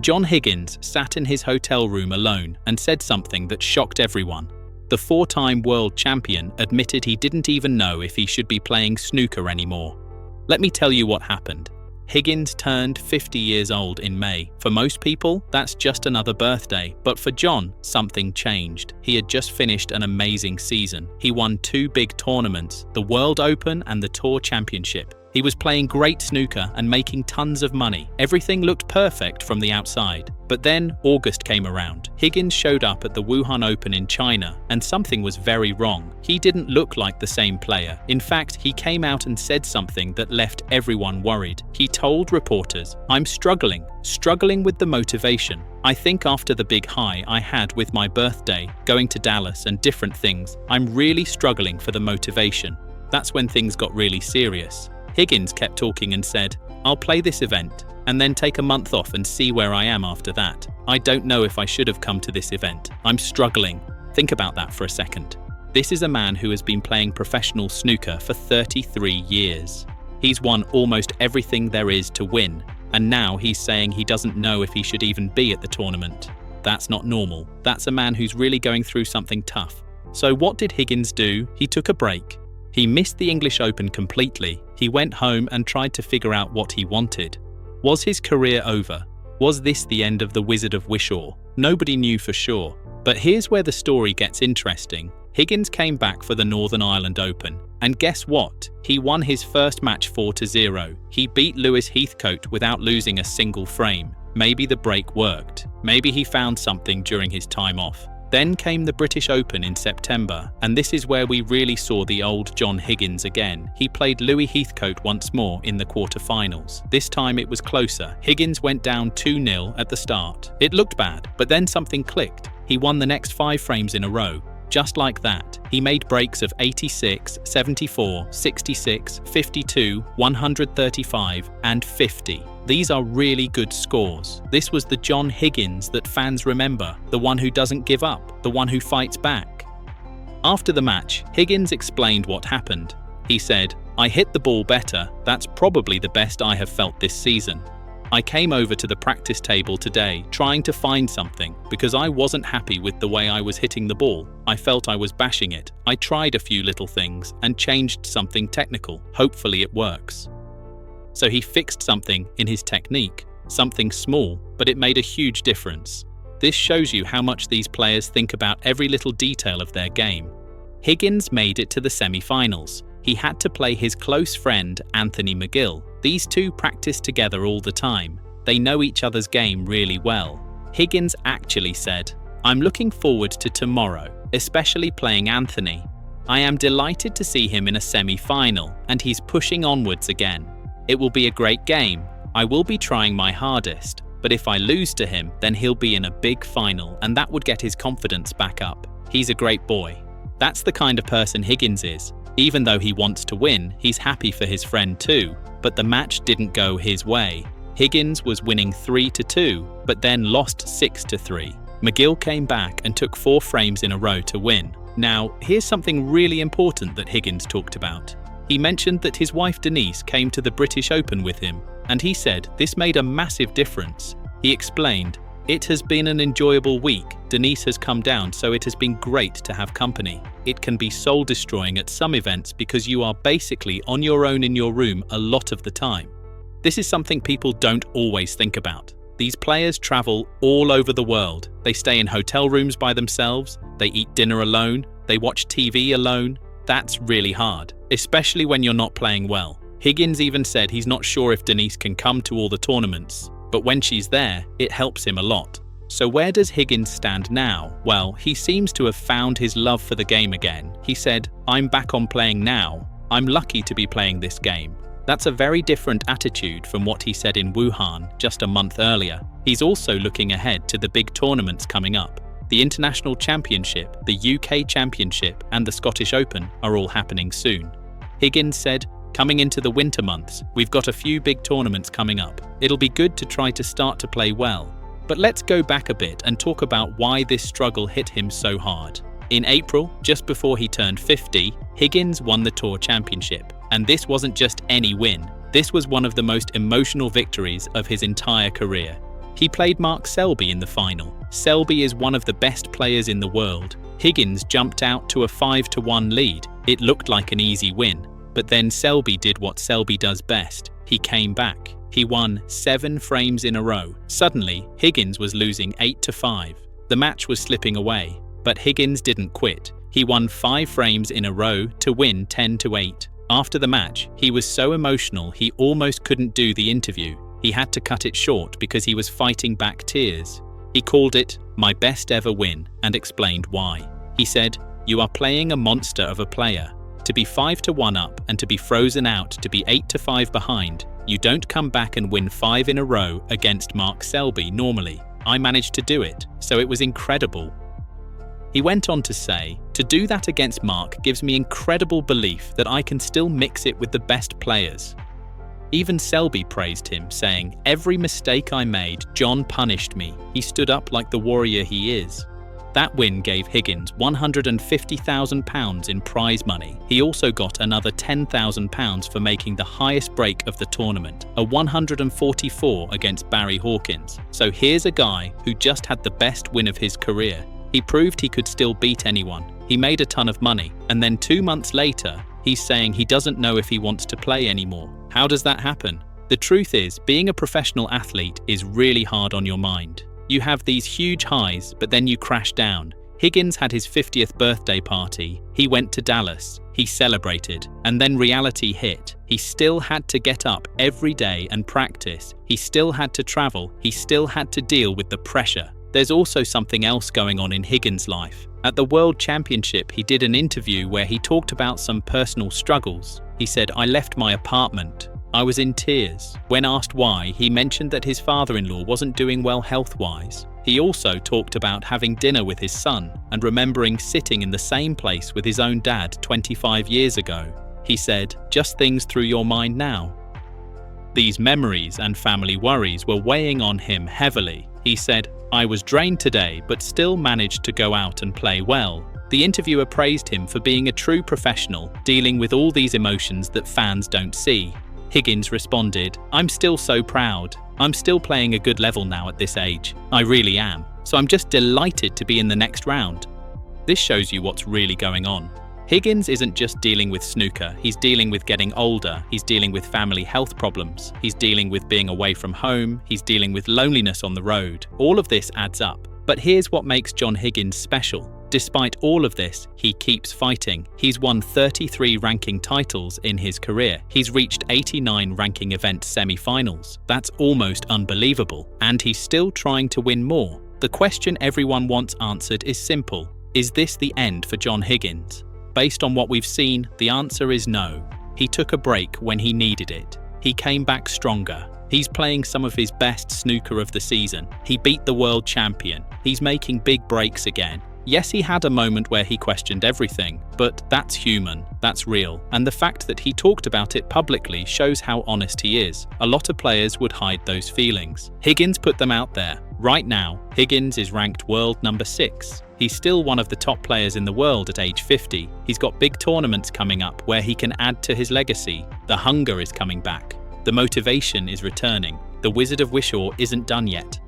John Higgins sat in his hotel room alone and said something that shocked everyone. The four-time world champion admitted he didn't even know if he should be playing snooker anymore. Let me tell you what happened. Higgins turned 50 years old in May. For most people, that's just another birthday, but for John, something changed. He had just finished an amazing season. He won two big tournaments, the World Open and the Tour Championship. He was playing great snooker and making tons of money. Everything looked perfect from the outside. But then August came around. Higgins showed up at the Wuhan Open in China, and something was very wrong. He didn't look like the same player. In fact, he came out and said something that left everyone worried. He told reporters, "I'm struggling with the motivation. I think after the big high I had with my birthday, going to Dallas and different things, I'm really struggling for the motivation." That's when things got really serious. Higgins kept talking and said, "I'll play this event and then take a month off and see where I am after that. I don't know if I should have come to this event. I'm struggling." Think about that for a second. This is a man who has been playing professional snooker for 33 years. He's won almost everything there is to win, and now he's saying he doesn't know if he should even be at the tournament. That's not normal. That's a man who's really going through something tough. So what did Higgins do? He took a break. He missed the English Open completely. He went home and tried to figure out what he wanted. Was his career over? Was this the end of the Wizard of Wishaw? Nobody knew for sure. But here's where the story gets interesting. Higgins came back for the Northern Ireland Open. And guess what? He won his first match 4-0. He beat Lewis Heathcote without losing a single frame. Maybe the break worked. Maybe he found something during his time off. Then came the British Open in September, and this is where we really saw the old John Higgins again. He played Louis Heathcote once more in the quarterfinals. This time it was closer. Higgins went down 2-0 at the start. It looked bad, but then something clicked. He won the next 5 frames in a row. Just like that, he made breaks of 86, 74, 66, 52, 135, and 50. These are really good scores. This was the John Higgins that fans remember, the one who doesn't give up, the one who fights back. After the match, Higgins explained what happened. He said, "I hit the ball better. That's probably the best I have felt this season. I came over to the practice table today trying to find something because I wasn't happy with the way I was hitting the ball. I felt I was bashing it. I tried a few little things and changed something technical. Hopefully it works." So he fixed something in his technique, something small, but it made a huge difference. This shows you how much these players think about every little detail of their game. Higgins made it to the semi-finals. He had to play his close friend Anthony McGill. These two practice together all the time. They know each other's game really well. Higgins actually said, "I'm looking forward to tomorrow, especially playing Anthony. I am delighted to see him in a semi-final, and he's pushing onwards again. It will be a great game. I will be trying my hardest, but if I lose to him, then he'll be in a big final, and that would get his confidence back up. He's a great boy." That's the kind of person Higgins is. Even though he wants to win, he's happy for his friend too, but the match didn't go his way. Higgins was winning 3-2, but then lost 6-3. McGill came back and took 4 frames in a row to win. Now, here's something really important that Higgins talked about. He mentioned that his wife Denise came to the British Open with him, and he said this made a massive difference. He explained, "It has been an enjoyable week. Denise has come down, so it has been great to have company. It can be soul-destroying at some events because you are basically on your own in your room a lot of the time." This is something people don't always think about. These players travel all over the world. They stay in hotel rooms by themselves, they eat dinner alone, they watch TV alone. That's really hard, especially when you're not playing well. Higgins even said he's not sure if Denise can come to all the tournaments, but when she's there, it helps him a lot. So where does Higgins stand now? Well, he seems to have found his love for the game again. He said, "I'm back on playing now. I'm lucky to be playing this game." That's a very different attitude from what he said in Wuhan just a month earlier. He's also looking ahead to the big tournaments coming up. The International Championship, the UK Championship, and the Scottish Open are all happening soon. Higgins said, "Coming into the winter months, we've got a few big tournaments coming up. It'll be good to try to start to play well." But let's go back a bit and talk about why this struggle hit him so hard. In April, just before he turned 50, Higgins won the Tour Championship. And this wasn't just any win. This was one of the most emotional victories of his entire career. He played Mark Selby in the final. Selby is one of the best players in the world. Higgins jumped out to a 5-1 lead. It looked like an easy win. But then Selby did what Selby does best. He came back. He won 7 frames in a row. Suddenly, Higgins was losing 8-5. The match was slipping away, but Higgins didn't quit. He won 5 frames in a row to win 10-8. After the match, he was so emotional he almost couldn't do the interview. He had to cut it short because he was fighting back tears. He called it my best ever win and explained why. He said, "You are playing a monster of a player. To be 5-1 up and to be frozen out to be 8-5 behind, you don't come back and win 5 in a row against Mark Selby normally. I managed to do it, so it was incredible." He went on to say, "To do that against Mark gives me incredible belief that I can still mix it with the best players." Even Selby praised him, saying, "Every mistake I made, John punished me. He stood up like the warrior he is." That win gave Higgins £150,000 in prize money. He also got another £10,000 for making the highest break of the tournament, a 144 against Barry Hawkins. So here's a guy who just had the best win of his career. He proved he could still beat anyone. He made a ton of money, and then 2 months later, he's saying he doesn't know if he wants to play anymore. How does that happen? The truth is, being a professional athlete is really hard on your mind. You have these huge highs, but then you crash down. Higgins had his 50th birthday party. He went to Dallas. He celebrated. And then reality hit. He still had to get up every day and practice. He still had to travel. He still had to deal with the pressure. There's also something else going on in Higgins' life. At the World Championship, he did an interview where he talked about some personal struggles. He said, "I left my apartment. I was in tears." When asked why, he mentioned that his father-in-law wasn't doing well health-wise. He also talked about having dinner with his son and remembering sitting in the same place with his own dad 25 years ago. He said, "Just things through your mind now." These memories and family worries were weighing on him heavily. He said, "I was drained today, but still managed to go out and play well." The interviewer praised him for being a true professional, dealing with all these emotions that fans don't see. Higgins responded, "I'm still so proud. I'm still playing a good level now at this age. I really am. So I'm just delighted to be in the next round." This shows you what's really going on. Higgins isn't just dealing with snooker, he's dealing with getting older, he's dealing with family health problems, he's dealing with being away from home, he's dealing with loneliness on the road. All of this adds up. But here's what makes John Higgins special. Despite all of this, he keeps fighting. He's won 33 ranking titles in his career. He's reached 89 ranking event semi-finals. That's almost unbelievable. And he's still trying to win more. The question everyone wants answered is simple. Is this the end for John Higgins? Based on what we've seen, the answer is no. He took a break when he needed it. He came back stronger. He's playing some of his best snooker of the season. He beat the world champion. He's making big breaks again. Yes, he had a moment where he questioned everything, but that's human, that's real. And the fact that he talked about it publicly shows how honest he is. A lot of players would hide those feelings. Higgins put them out there. Right now, Higgins is ranked world number 6. He's still one of the top players in the world at age 50. He's got big tournaments coming up where he can add to his legacy. The hunger is coming back. The motivation is returning. The Wizard of Wishaw isn't done yet.